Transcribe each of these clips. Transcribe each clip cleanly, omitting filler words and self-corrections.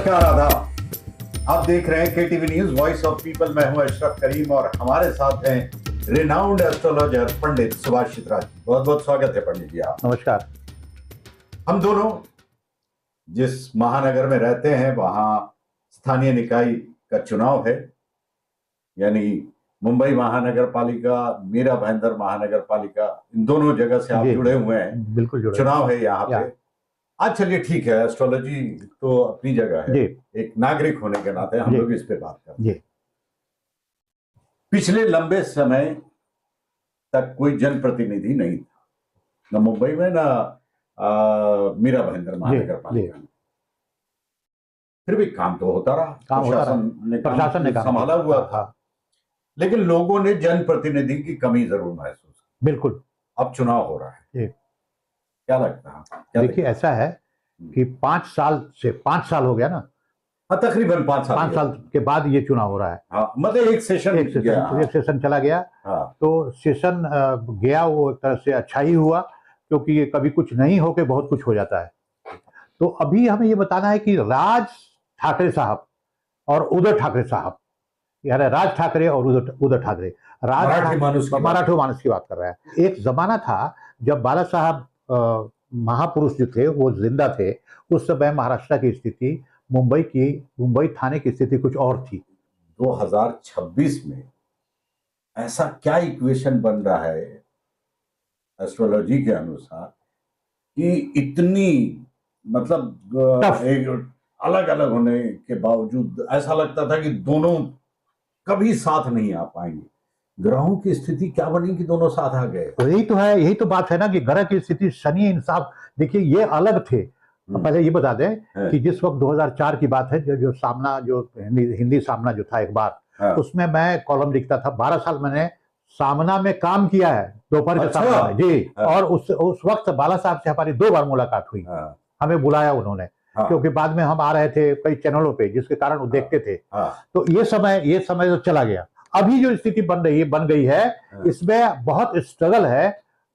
नमस्कार, आदाब। आप देख रहे हैं KTV news voice of people. मैं हूं अशरफ करीम और हमारे साथ हैं रिनाउंड एस्ट्रोलॉजर पंडित सुभाष चित्रा जी। बहुत बहुत स्वागत है पंडित जी आप। नमस्कार। हम दोनों जिस महानगर में रहते हैं वहां स्थानीय निकाय का चुनाव है, यानी मुंबई महानगर पालिका, मीरा भाईंदर महानगर पालिका, इन दोनों जगह से आप जुड़े हुए हैं। बिल्कुल जुड़े। चुनाव है यहाँ पे। आज चलिए ठीक है, एस्ट्रोलॉजी तो अपनी जगह है, एक नागरिक होने के नाते हम लोग इस पे बात करते हैं। पिछले लंबे समय तक कोई जनप्रतिनिधि नहीं था, न मुंबई में न मीरा भाईंदर महानगर पालिका में। फिर भी काम तो होता रहा, प्रशासन ने संभाला हुआ था, लेकिन लोगों ने जनप्रतिनिधि की कमी जरूर महसूस की। बिल्कुल। अब चुनाव हो रहा है, क्या लगता है? देखिए, ऐसा है कि 5 साल हो गया ना। हाँ, तकरीबन 5 साल के बाद ये चुनाव हो रहा है। हाँ, मतलब एक सेशन चला गया। हाँ। तो सेशन गया, वो एक तरह से अच्छा ही हुआ, क्योंकि ये कभी कुछ नहीं होके बहुत कुछ हो जाता है। तो अभी हमें ये बताना है कि राज ठाकरे साहब और उद्धव ठाकरे साहब, यानी राज ठाकरे और उद्धव ठाकरे, मराठी मानुस की बात कर रहा है। एक जमाना था जब बाला साहब महापुरुष जो थे वो जिंदा थे, उस समय महाराष्ट्र की स्थिति, मुंबई थाने की स्थिति कुछ और थी। 2026 में ऐसा क्या इक्वेशन बन रहा है एस्ट्रोलॉजी के अनुसार कि इतनी मतलब एक अलग अलग होने के बावजूद ऐसा लगता था कि दोनों कभी साथ नहीं आ पाएंगे। ग्रहों की स्थिति क्या बनी कि दोनों साथ आ गए? यही तो है, यही तो बात है ना कि ग्रह की स्थिति शनि इंसाफ। देखिए, ये अलग थे। पहले ये बता दें कि जिस वक्त 2004 की बात है, जो सामना, जो हिंदी सामना जो था एक बार, उसमें मैं कॉलम लिखता था। 12 साल मैंने सामना में काम किया है, दोपहर के सामना में जी। और उस वक्त बाला साहब से हमारी 2 बार मुलाकात हुई। हमें बुलाया उन्होंने, क्योंकि बाद में हम आ रहे थे कई चैनलों पे, जिसके कारण वो देखते थे। तो ये समय तो चला गया। अभी जो स्थिति बन गई है, इसमें बहुत स्ट्रगल है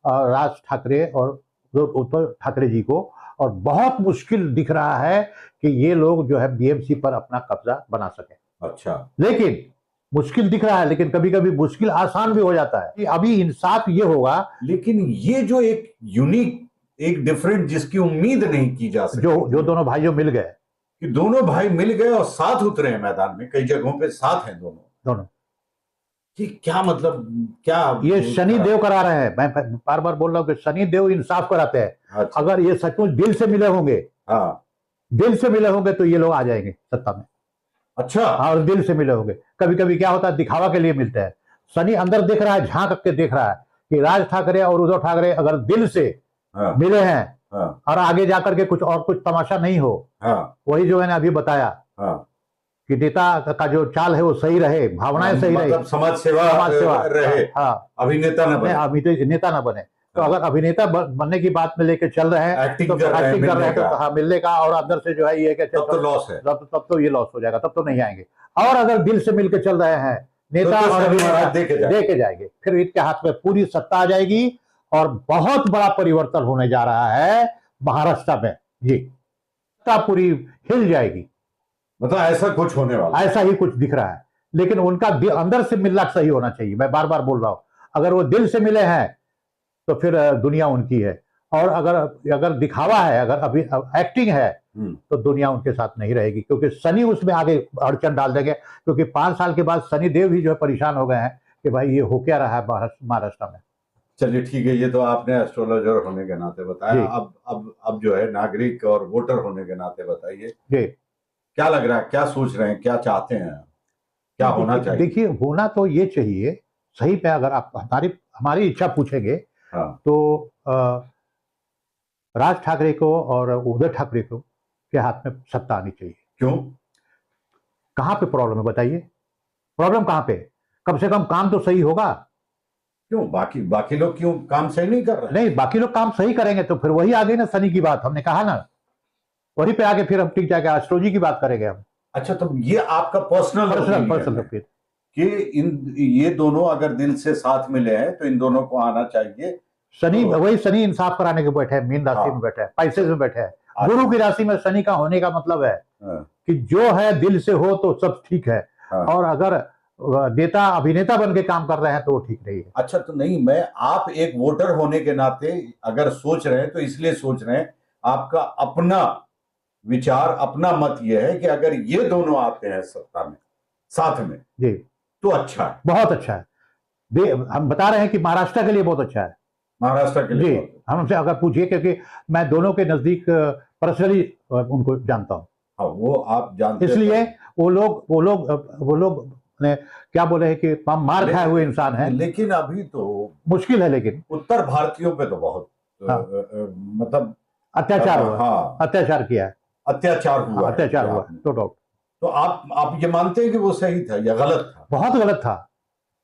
राज ठाकरे और उद्धव ठाकरे जी को, और बहुत मुश्किल दिख रहा है कि ये लोग जो है बीएमसी पर अपना कब्जा बना सके। अच्छा, लेकिन मुश्किल दिख रहा है, लेकिन कभी कभी मुश्किल आसान भी हो जाता है। अभी इंसाफ ये होगा, लेकिन ये जो एक यूनिक, एक डिफरेंट, जिसकी उम्मीद नहीं की जा सकती, जो दोनों भाइयों मिल गए, कि दोनों भाई मिल गए और साथ उतरे हैं मैदान में, कई जगहों पे साथ हैं दोनों। कि क्या मतलब, क्या ये शनि देव करा रहे हैं। मैं बार बार बोल रहा हूँ कि शनि देव इंसाफ कराते हैं। अच्छा। अगर ये सचमुच दिल से मिले होंगे, दिल से मिले होंगे, तो ये लोग आ जाएंगे सत्ता में। अच्छा। और दिल से मिले होंगे। कभी कभी क्या होता है, दिखावा के लिए मिलते हैं। शनि अंदर देख रहा है, झांक के देख रहा है कि राज ठाकरे और उद्धव ठाकरे अगर दिल से मिले हैं और आगे जाकर के कुछ तमाशा नहीं हो, वही जो मैंने अभी बताया कि नेता का जो चाल है वो सही रहे, भावनाएं सही रहे, मतलब समाज सेवा रहे, अभिनेता न बने। तो अगर अभिनेता बनने की बात में लेके चल रहे हैं, एक्टिंग कर रहे हैं, तो हाँ, मिलने का, और अंदर से जो है ये कि तब तो लॉस है, तब तो ये लॉस हो जाएगा, तब तो नहीं आएंगे। और अगर दिल से मिलकर चल रहे हैं नेता और अभिनेता, देके जाएंगे, फिर इनके हाथ में पूरी सत्ता आ जाएगी और बहुत बड़ा परिवर्तन होने जा रहा है महाराष्ट्र में जी। सत्ता पूरी हिल जाएगी, मतलब ऐसा कुछ होने वाला, ऐसा ही कुछ दिख रहा है। लेकिन उनका अंदर से मिलना सही होना चाहिए। मैं बार बार बोल रहा हूं, अगर वो दिल से मिले हैं तो फिर दुनिया उनकी है, और अगर दिखावा है, अगर अभी एक्टिंग है, तो दुनिया उनके साथ नहीं रहेगी, क्योंकि शनि उसमें आगे अड़चन डाल देंगे। क्योंकि 5 साल के बाद शनि देव भी जो है परेशान हो गए हैं कि भाई ये हो क्या रहा है महाराष्ट्र में। चलिए ठीक है, ये तो आपने एस्ट्रोलॉजर होने के नाते बताया। अब जो है नागरिक और वोटर होने के नाते बताइए, क्या लग रहा है, क्या सोच रहे हैं, क्या चाहते हैं, क्या होना चाहिए? देखिए, होना तो ये चाहिए सही पे। अगर आप हमारी इच्छा पूछेंगे, तो राज ठाकरे को और उद्धव ठाकरे को के हाथ में सत्ता आनी चाहिए। क्यों? कहां पे प्रॉब्लम है बताइए? प्रॉब्लम कहां पे? कम से कम काम तो सही होगा। क्यों बाकी लोग क्यों काम सही नहीं कर रहे? नहीं, बाकी लोग काम सही करेंगे तो फिर वही आ गई ना शनि की बात। हमने कहा ना, वहीं पे आगे फिर हम ठीक जाके एस्ट्रोलॉजी की बात करेंगे हम। अच्छा, तो ये आपका पर्सनल फिर कि ये दोनों अगर दिल से साथ मिले हैं तो इन दोनों को आना चाहिए। शनि वही शनि इंसाफ कराने के बैठे हैं, मीन राशि में बैठे हैं, पैसे में बैठे हैं, गुरु की राशि में शनि का होने का मतलब है कि जो है दिल से हो तो सब ठीक है, और अगर नेता अभिनेता बन के काम कर रहे हैं तो वो ठीक नहीं है। अच्छा, तो नहीं, मैं आप एक वोटर होने के नाते अगर सोच रहे हैं तो इसलिए सोच रहे हैं, आपका अपना विचार, अपना मत यह है कि अगर ये दोनों आते हैं सत्ता में साथ में जी तो अच्छा है, बहुत अच्छा है। हम बता रहे हैं कि महाराष्ट्र के लिए बहुत अच्छा है, महाराष्ट्र के लिए। जी, हमसे अगर पूछिए, क्योंकि मैं दोनों के नजदीक पर्सनली उनको जानता हूँ। हाँ, वो आप जानते हैं, इसलिए वो लोग ने क्या बोले हैं कि हम मार खाए हुए इंसान हैं, लेकिन अभी तो मुश्किल है, लेकिन उत्तर भारतीयों पे तो बहुत मतलब अत्याचार हुआ, हाँ, अत्याचार किया है, अत्याचार हुआ, नो डाउट। तो आप ये मानते हैं कि वो सही था या गलत था? बहुत गलत था,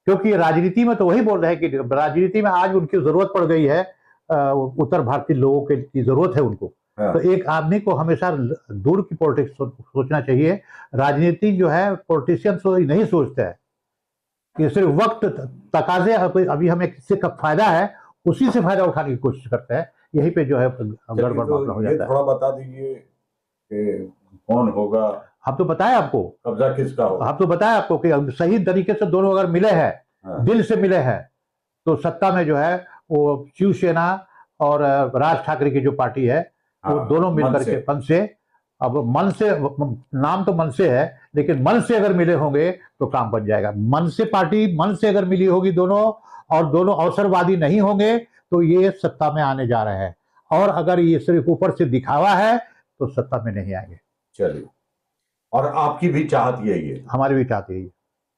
क्योंकि राजनीति में तो वही बोल रहे हैं कि राजनीति में आज उनकी जरूरत पड़ गई है, उत्तर भारतीय लोगों की जरूरत है उनको। तो एक आदमी को हमेशा दूर की पॉलिटिक्स सोचना चाहिए। राजनीति जो है पॉलिटिशियंस नहीं सोचते हैं, ये सिर्फ वक्त तकाजे, अभी हमें किससे का फायदा है उसी से फायदा उठाने की कोशिश करते हैं, यही पे जो है गड़बड़ मामला हो जाता है। थोड़ा बता दीजिए कि कौन होगा? हम तो बताए आपको, कब्जा किसका होगा? हम तो बताए आपको कि सही तरीके से दोनों अगर मिले हैं, दिल से मिले हैं, तो सत्ता में जो है वो शिवसेना और राज ठाकरे की जो पार्टी है, वो दोनों मिलकर के मन से, अब मन से, नाम तो मन से है, लेकिन मन से अगर मिले होंगे तो काम बन जाएगा। मन से पार्टी मन से अगर मिली होगी दोनों, और दोनों अवसरवादी नहीं होंगे, तो ये सत्ता में आने जा रहे हैं। और अगर ये सिर्फ ऊपर से दिखावा है तो सत्ता में नहीं आएंगे। चलिए, और आपकी भी चाहत यही है? हमारी भी चाहत यही है।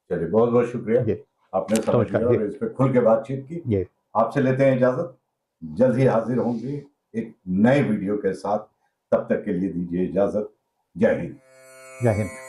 चलिए, बहुत बहुत शुक्रिया, आपने समझ लिया और इस पर खुल के बातचीत की। आपसे लेते हैं इजाजत, जल्द ही हाजिर होंगे एक नए वीडियो के साथ। तब तक के लिए दीजिए इजाजत। जय हिंद। जय हिंद।